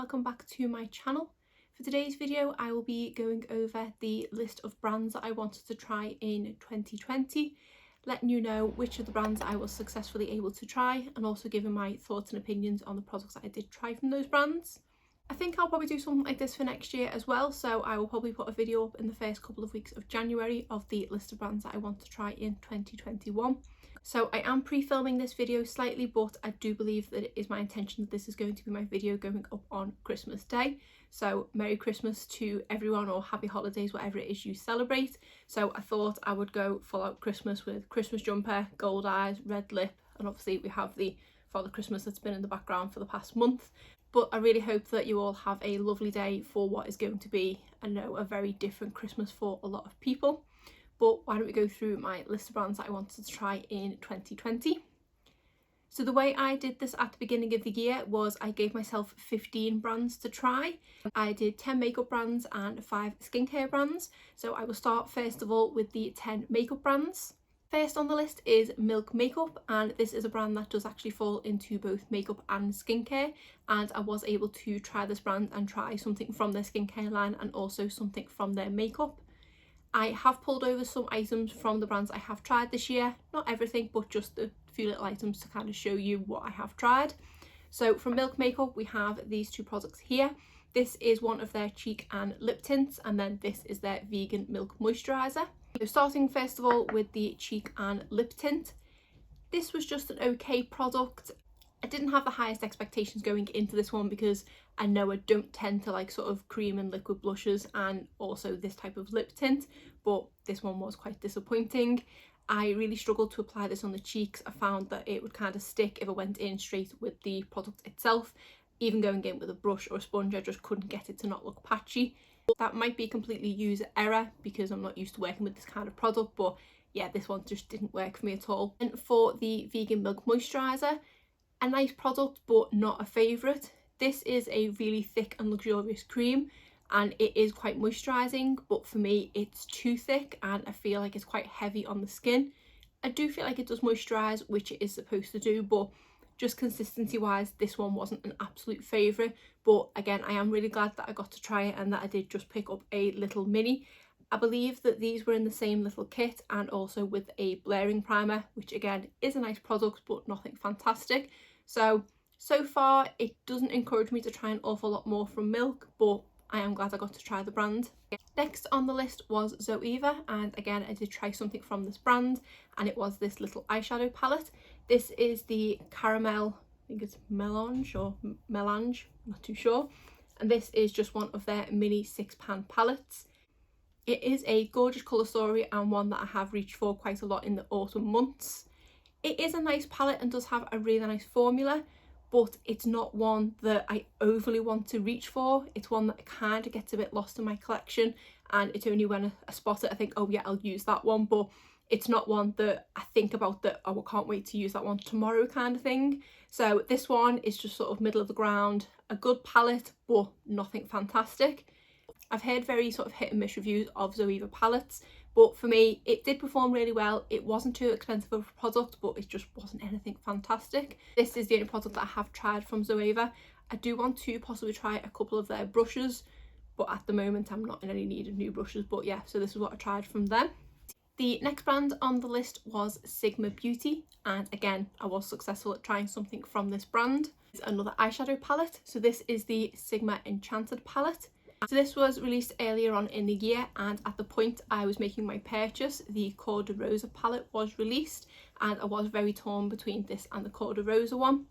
welcome back to my channel. For today's video I will be going over the list of brands that I wanted to try in 2020, letting you know which of the brands I was successfully able to try and also giving my thoughts and opinions on the products that I did try from those brands. I think I'll probably do something like this for next year as well, so I will probably put a video up in the first couple of weeks of January of the list of brands that I want to try in 2021. So I am pre-filming this video slightly, but I do believe that it is my intention that this is going to be my video going up on Christmas Day. So Merry Christmas to everyone, or Happy Holidays, whatever it is you celebrate. So I thought I would go full out Christmas with Christmas jumper, gold eyes, red lip, and obviously we have the Father Christmas that's been in the background for the past month. But I really hope that you all have a lovely day for what is going to be, I know, a very different Christmas for a lot of people. But why don't we go through my list of brands that I wanted to try in 2020. So the way I did this at the beginning of the year was I gave myself 15 brands to try. I did 10 makeup brands and 5 skincare brands. So I will start first of all with the 10 makeup brands. First on the list is Milk Makeup, and this is a brand that does actually fall into both makeup and skincare, and I was able to try this brand and try something from their skincare line and also something from their makeup. I have pulled over some items from the brands I have tried this year, not everything but just a few little items to kind of show you what I have tried. So from Milk Makeup we have these two products here. This is one of their cheek and lip tints, and then this is their vegan milk moisturiser. So starting first of all with the cheek and lip tint, this was just an okay product. I didn't have the highest expectations going into this one because I know I don't tend to like sort of cream and liquid blushes and also this type of lip tint, but this one was quite disappointing. I really struggled to apply this on the cheeks. I found that it would kind of stick if I went in straight with the product itself. Even going in with a brush or a sponge, I just couldn't get it to not look patchy. That might be completely user error because I'm not used to working with this kind of product, but yeah, this one just didn't work for me at all. And for the vegan milk moisturiser, a nice product but not a favourite. This is a really thick and luxurious cream and it is quite moisturising, but for me it's too thick and I feel like it's quite heavy on the skin. I do feel like it does moisturise, which it is supposed to do, but just consistency wise this one wasn't an absolute favourite. But again, I am really glad that I got to try it and that I did just pick up a little mini. I believe that these were in the same little kit and also with a blurring primer, which again is a nice product but nothing fantastic. So far it doesn't encourage me to try an awful lot more from Milk, but I am glad I got to try the brand. Next on the list was Zoeva, and again I did try something from this brand and it was this little eyeshadow palette. This is the Caramel, I think it's Melange or Melange, I'm not too sure. And this is just one of their mini 6-pan palettes. It is a gorgeous colour story and one that I have reached for quite a lot in the autumn months. It is a nice palette and does have a really nice formula, but it's not one that I overly want to reach for. It's one that kind of gets a bit lost in my collection, and it's only when I spot it I think, oh yeah, I'll use that one, but it's not one that I think about that, oh I can't wait to use that one tomorrow kind of thing. So this one is just sort of middle of the ground, a good palette but nothing fantastic. I've heard very sort of hit and miss reviews of Zoeva palettes, but for me it did perform really well. It wasn't too expensive of a product, but it just wasn't anything fantastic. This is the only product that I have tried from Zoeva. I do want to possibly try a couple of their brushes, but at the moment I'm not in any need of new brushes. But yeah, so this is what I tried from them. The next brand on the list was Sigma Beauty, and again I was successful at trying something from this brand. It's another eyeshadow palette, so this is the Sigma Enchanted palette. So this was released earlier on in the year, and at the point I was making my purchase the Cor de Rosa palette was released, and I was very torn between this and the Cor de Rosa one.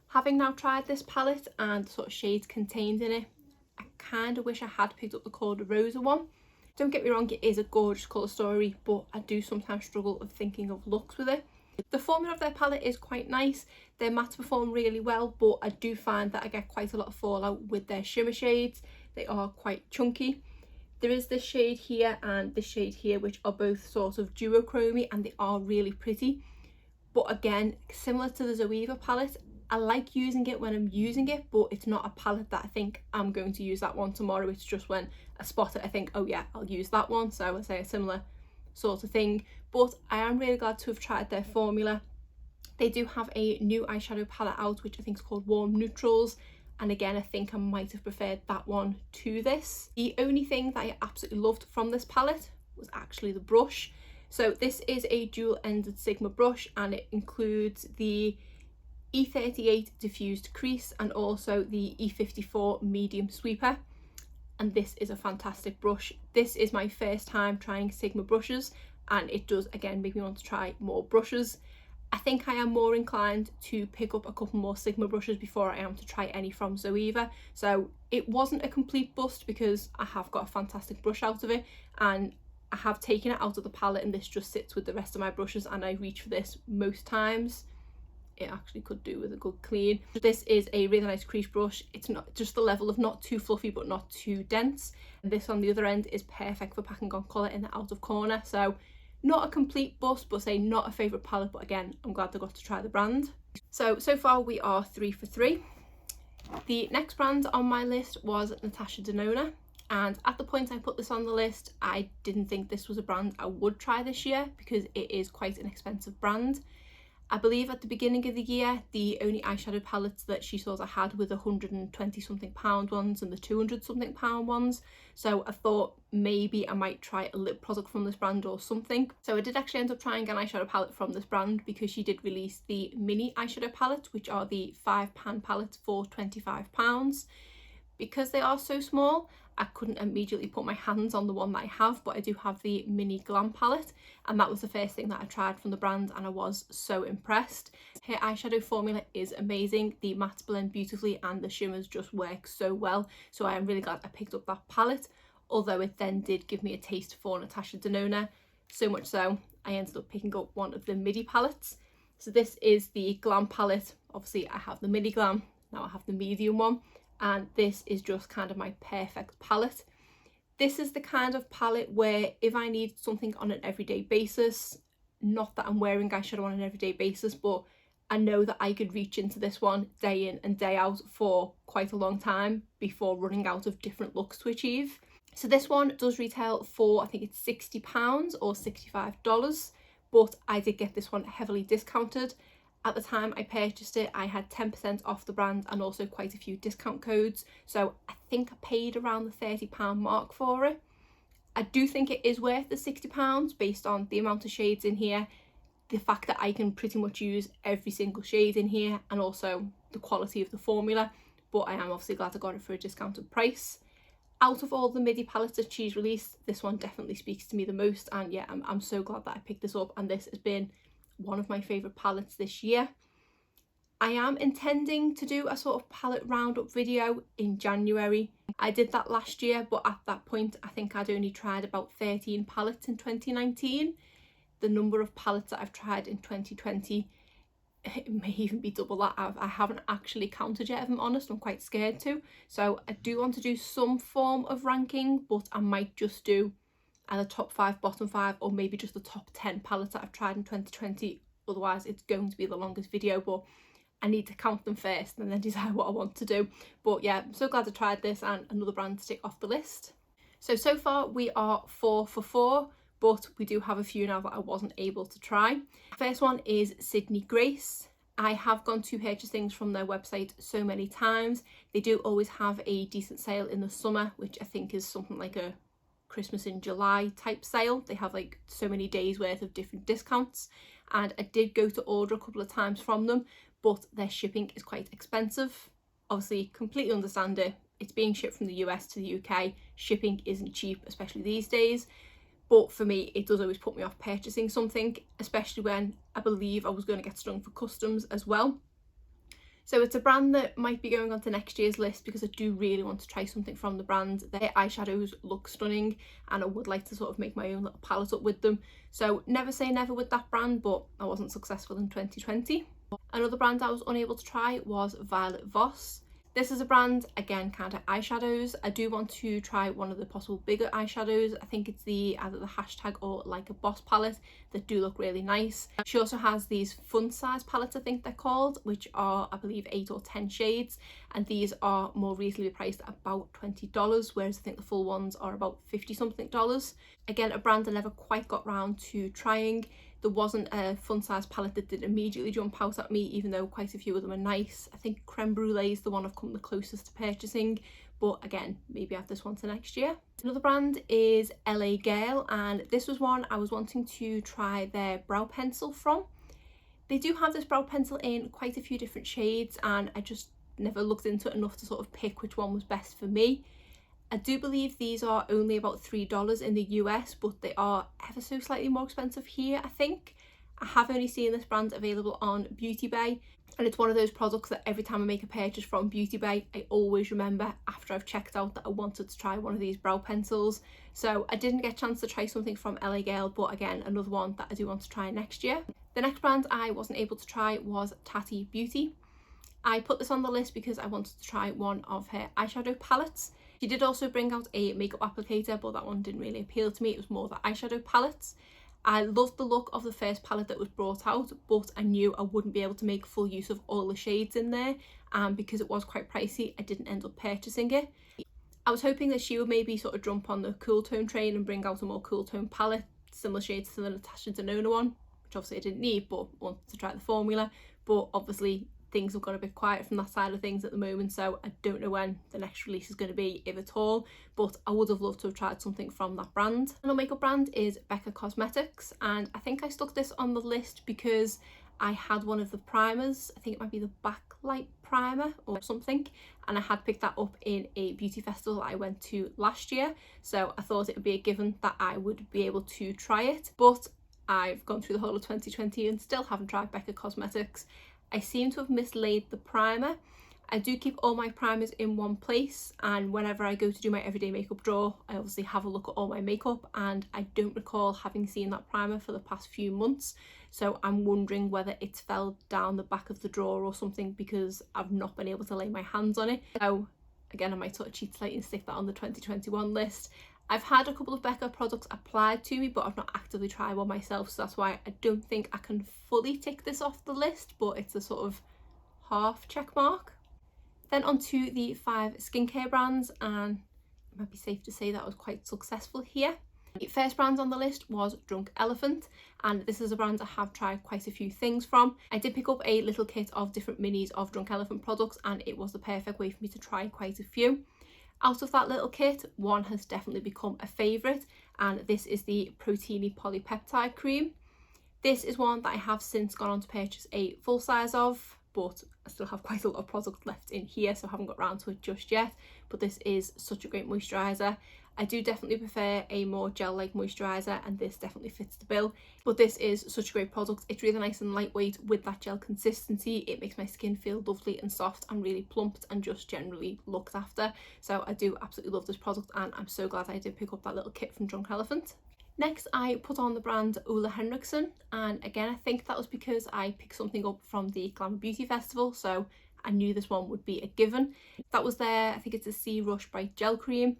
Having now tried this palette and the sort of shades contained in it, I kind of wish I had picked up the Cor de Rosa one. Don't get me wrong, it is a gorgeous colour story, but I do sometimes struggle of thinking of looks with it. The formula of their palette is quite nice. Their mattes perform really well, but I do find that I get quite a lot of fallout with their shimmer shades. They are quite chunky. There is this shade here and this shade here, which are both sort of duochromy and they are really pretty. But again, similar to the Zoeva palette, I like using it when I'm using it, but it's not a palette that I think I'm going to use that one tomorrow. It's just when I spot it I think, oh yeah, I'll use that one. So I would say a similar sort of thing. But I am really glad to have tried their formula. They do have a new eyeshadow palette out, which I think is called Warm Neutrals. and again I think I might have preferred that one to this. The only thing that I absolutely loved from this palette was actually the brush. So this is a dual-ended Sigma brush, and it includes the E38 diffused crease and also the E54 medium sweeper, and this is a fantastic brush. This is my first time trying Sigma brushes, and it does again make me want to try more brushes. I think I am more inclined to pick up a couple more Sigma brushes before I am to try any from Zoeva. So it wasn't a complete bust because I have got a fantastic brush out of it, and I have taken it out of the palette, and this just sits with the rest of my brushes, and I reach for this most times. It actually could do with a good clean. This is a really nice crease brush. It's not just the level of not too fluffy but not too dense. And this on the other end is perfect for packing on colour in the outer corner. So not a complete bust, but say not a favourite palette, but again I'm glad I got to try the brand. So far we are 3 for 3. The next brand on my list was Natasha Denona, and at the point I put this on the list I didn't think this was a brand I would try this year because it is quite an expensive brand. I believe at the beginning of the year the only eyeshadow palettes that she sort of had were the £120 something ones and the £200 something ones, so I thought maybe I might try a lip product from this brand or something. So I did actually end up trying an eyeshadow palette from this brand because she did release the mini eyeshadow palettes, which are the 5-pan palettes for £25. Because they are so small, I couldn't immediately put my hands on the one that I have, but I do have the mini glam palette, and that was the first thing that I tried from the brand, and I was so impressed. Her eyeshadow formula is amazing. The mattes blend beautifully and the shimmers just work so well, so I am really glad I picked up that palette, although it then did give me a taste for Natasha Denona, so much so I ended up picking up one of the midi palettes. So this is the glam palette. Obviously I have the midi glam, now I have the medium one, and this is just kind of my perfect palette. This is the kind of palette where if I need something on an everyday basis, not that I'm wearing eyeshadow on an everyday basis, but I know that I could reach into this one day in and day out for quite a long time before running out of different looks to achieve. So this one does retail for, I think it's £60 or $65, but I did get this one heavily discounted. At the time I purchased it, I had 10% off the brand and also quite a few discount codes. So I think I paid around the £30 mark for it. I do think it is worth the £60 based on the amount of shades in here, the fact that I can pretty much use every single shade in here, and also the quality of the formula. But I am obviously glad I got it for a discounted price. Out of all the midi palettes that she's released, this one definitely speaks to me the most, and yeah, I'm so glad that I picked this up, and this has been one of my favourite palettes this year. I am intending to do a sort of palette roundup video in January. I did that last year, but at that point I think I'd only tried about 13 palettes in 2019. The number of palettes that I've tried in 2020, it may even be double that. I haven't actually counted yet, if I'm honest. I'm quite scared to. So I do want to do some form of ranking, but I might just do either top 5, bottom 5, or maybe just the top 10 palettes that I've tried in 2020. Otherwise it's going to be the longest video, but I need to count them first and then decide what I want to do. But yeah, I'm so glad I tried this, and another brand to tick off the list. So far we are 4 for 4, but we do have a few now that I wasn't able to try. First one is Sydney Grace. I have gone to purchase things from their website so many times. They do always have a decent sale in the summer, which I think is something like a Christmas in July type sale. They have like so many days worth of different discounts, and I did go to order a couple of times from them, but their shipping is quite expensive. Obviously completely understand it. It's being shipped from the US to the UK. Shipping isn't cheap, especially these days. But for me, it does always put me off purchasing something, especially when I believe I was going to get stung for customs as well. So it's a brand that might be going on to next year's list because I do really want to try something from the brand. Their eyeshadows look stunning, and I would like to sort of make my own little palette up with them. So never say never with that brand, but I wasn't successful in 2020. Another brand I was unable to try was Violet Voss. This is a brand, again, kind of eyeshadows. I do want to try one of the possible bigger eyeshadows. I think it's either the hashtag or like a Boss palette that do look really nice. She also has these fun size palettes, I think they're called, which are, I believe, 8 or 10 shades. And these are more reasonably priced at about $20, whereas I think the full ones are about $50 something. Again, a brand I never quite got round to trying. There wasn't a fun size palette that did immediately jump out at me, even though quite a few of them are nice. I think Creme Brulee is the one I've come the closest to purchasing, but again, maybe add this one to next year. Another brand is LA Girl, and this was one I was wanting to try their brow pencil from. They do have this brow pencil in quite a few different shades, and I just never looked into it enough to sort of pick which one was best for me. I do believe these are only about $3 in the US, but they are ever so slightly more expensive here, I think. I have only seen this brand available on Beauty Bay, and it's one of those products that every time I make a purchase from Beauty Bay, I always remember after I've checked out that I wanted to try one of these brow pencils. So I didn't get a chance to try something from LA Girl, but again, another one that I do want to try next year. The next brand I wasn't able to try was Tati Beauty. I put this on the list because I wanted to try one of her eyeshadow palettes. She did also bring out a makeup applicator, but that one didn't really appeal to me. It was more the eyeshadow palettes. I loved the look of the first palette that was brought out, but I knew I wouldn't be able to make full use of all the shades in there, and because it was quite pricey, I didn't end up purchasing it. I was hoping that she would maybe sort of jump on the cool tone train and bring out a more cool tone palette, similar shades to the Natasha Denona one, which obviously I didn't need, but wanted to try the formula. But obviously things have gone a bit quiet from that side of things at the moment, so I don't know when the next release is going to be, if at all, but I would have loved to have tried something from that brand. Another makeup brand is Becca Cosmetics, and I think I stuck this on the list because I had one of the primers. I think it might be the Backlight primer or something, and I had picked that up in a beauty festival that I went to last year, so I thought it would be a given that I would be able to try it. But I've gone through the whole of 2020 and still haven't tried Becca Cosmetics. I seem to have mislaid the primer. I do keep all my primers in one place, and whenever I go to do my everyday makeup drawer, I obviously have a look at all my makeup, and I don't recall having seen that primer for the past few months, so I'm wondering whether it's fell down the back of the drawer or something, because I've not been able to lay my hands on it. So again, I might sort of cheat slightly and stick that on the 2021 list. I've had a couple of Becca products applied to me, but I've not actively tried one myself, so that's why I don't think I can fully tick this off the list, but it's a sort of half check mark. Then onto the 5 skincare brands, and it might be safe to say that I was quite successful here. The first brand on the list was Drunk Elephant, and this is a brand I have tried quite a few things from. I did pick up a little kit of different minis of Drunk Elephant products, and it was the perfect way for me to try quite a few. Out of that little kit, one has definitely become a favourite, and this is the Proteini Polypeptide Cream. This is one that I have since gone on to purchase a full size of, but I still have quite a lot of product left in here, so I haven't got around to it just yet. But this is such a great moisturiser. I do definitely prefer a more gel-like moisturiser, and this definitely fits the bill. But this is such a great product. It's really nice and lightweight with that gel consistency. It makes my skin feel lovely and soft and really plumped and just generally looked after. So I do absolutely love this product, and I'm so glad I did pick up that little kit from Drunk Elephant. Next, I put on the brand Ole Henriksen, and again, I think that was because I picked something up from the Glamour Beauty Festival, so I knew this one would be a given. That was there. I think it's a Sea Rush Bright Gel Cream.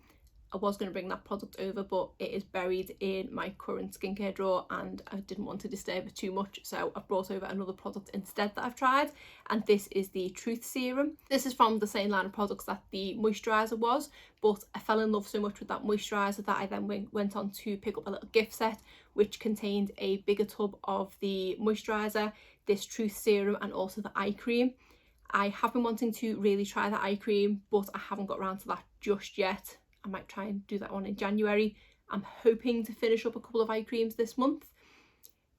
I was going to bring that product over, but it is buried in my current skincare drawer and I didn't want to disturb it too much, so I've brought over another product instead that I've tried, and this is the Truth Serum. This is from the same line of products that the moisturiser was, but I fell in love so much with that moisturiser that I then went on to pick up a little gift set which contained a bigger tub of the moisturiser, this Truth Serum, and also the eye cream. I have been wanting to really try the eye cream, but I haven't got around to that just yet. I might try and do that one in January. I'm hoping to finish up a couple of eye creams this month.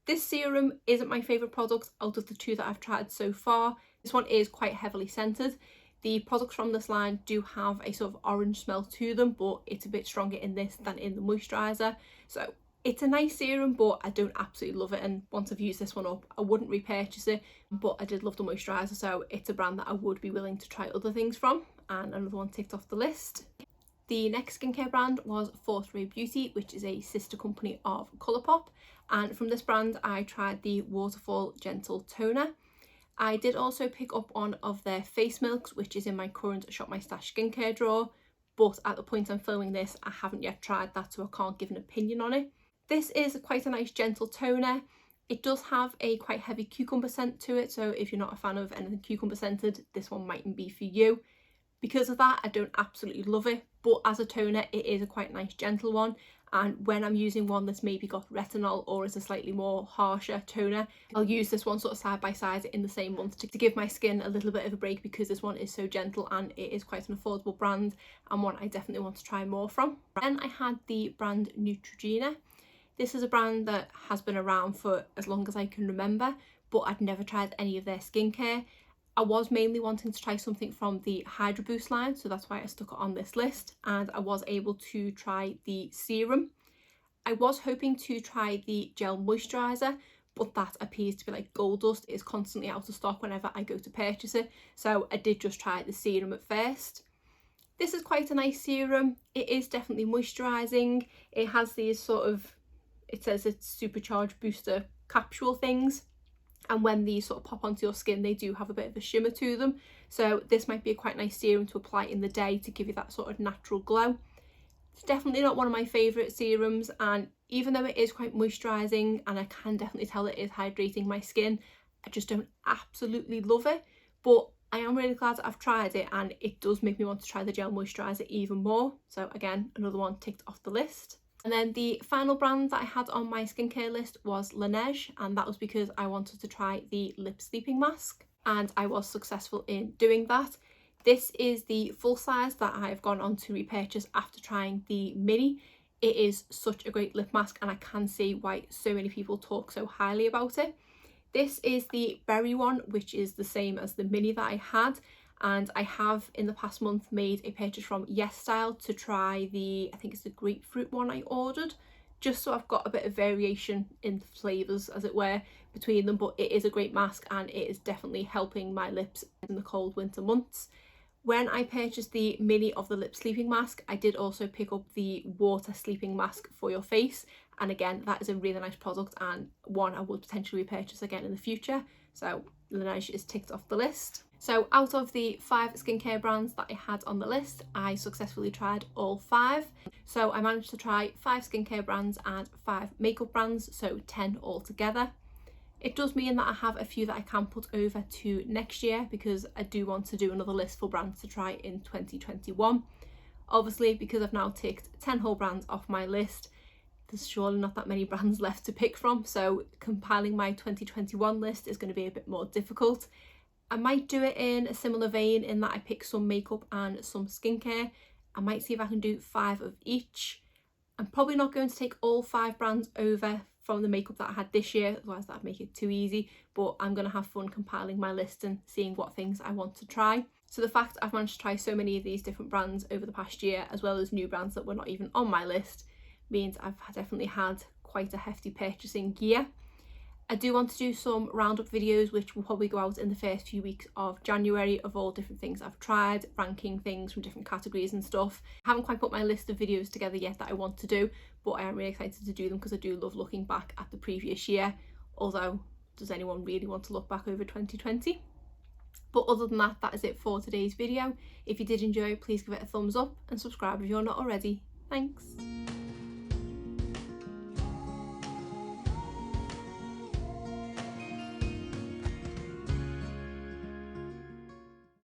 This serum isn't my favourite product out of the 2 that I've tried so far. This one is quite heavily scented. The products from this line do have a sort of orange smell to them, but it's a bit stronger in this than in the moisturiser. So it's a nice serum, but I don't absolutely love it, and once I've used this one up, I wouldn't repurchase it, but I did love the moisturiser, so it's a brand that I would be willing to try other things from, and another one ticked off the list. The next skincare brand was Fourth Ray Beauty, which is a sister company of Colourpop, and from this brand I tried the Waterfall Gentle Toner. I did also pick up one of their face milks, which is in my current Shop My Stash skincare drawer, but at the point I'm filming this I haven't yet tried that, so I can't give an opinion on it. This is quite a nice gentle toner. It does have a quite heavy cucumber scent to it, so if you're not a fan of anything cucumber scented, this one mightn't be for you. Because of that, I don't absolutely love it, but as a toner it is a quite nice gentle one, and when I'm using one that's maybe got retinol or is a slightly more harsher toner, I'll use this one sort of side by side in the same month to give my skin a little bit of a break, because this one is so gentle and it is quite an affordable brand and one I definitely want to try more from. Then I had the brand Neutrogena. This is a brand that has been around for as long as I can remember, but I'd never tried any of their skincare. I was mainly wanting to try something from the Hydro Boost line, so that's why I stuck it on this list, and I was able to try the serum. I was hoping to try the gel moisturiser, but that appears to be like gold dust. It is constantly out of stock whenever I go to purchase it, so I did just try the serum at first. This is quite a nice serum. It is definitely moisturising. It has these sort of, it says it's supercharged booster capsule things, and when these sort of pop onto your skin, they do have a bit of a shimmer to them, so this might be a quite nice serum to apply in the day to give you that sort of natural glow. It's definitely not one of my favourite serums, and even though it is quite moisturising and I can definitely tell it is hydrating my skin, I just don't absolutely love it. But I am really glad that I've tried it, and it does make me want to try the gel moisturiser even more. So again, another one ticked off the list. And then the final brand that I had on my skincare list was Laneige, and that was because I wanted to try the lip sleeping mask, and I was successful in doing that. This is the full size that I've gone on to repurchase after trying the mini. It is such a great lip mask, and I can see why so many people talk so highly about it. This is the berry one, which is the same as the mini that I had, and I have in the past month made a purchase from Yes Style to try the, I think it's the grapefruit one I ordered, just so I've got a bit of variation in the flavours, as it were, between them. But it is a great mask, and it is definitely helping my lips in the cold winter months. When I purchased the mini of the lip sleeping mask, I did also pick up the water sleeping mask for your face, and again, that is a really nice product and one I would potentially repurchase again in the future. So Laneige is ticked off the list. So out of the 5 skincare brands that I had on the list, I successfully tried all 5. So I managed to try 5 skincare brands and 5 makeup brands, so 10 altogether. It does mean that I have a few that I can put over to next year, because I do want to do another list for brands to try in 2021. Obviously, because I've now ticked 10 whole brands off my list, there's surely not that many brands left to pick from, so compiling my 2021 list is going to be a bit more difficult. I might do it in a similar vein in that I pick some makeup and some skincare. I might see if I can do 5 of each. I'm probably not going to take all 5 brands over from the makeup that I had this year, otherwise that'd make it too easy, but I'm going to have fun compiling my list and seeing what things I want to try. So the fact I've managed to try so many of these different brands over the past year, as well as new brands that were not even on my list, means I've definitely had quite a hefty purchasing year. I do want to do some roundup videos, which will probably go out in the first few weeks of January, of all different things I've tried, ranking things from different categories and stuff. I haven't quite put my list of videos together yet that I want to do, but I am really excited to do them because I do love looking back at the previous year. Although, does anyone really want to look back over 2020? But other than that, that is it for today's video. If you did enjoy, please give it a thumbs up and subscribe if you're not already. Thanks.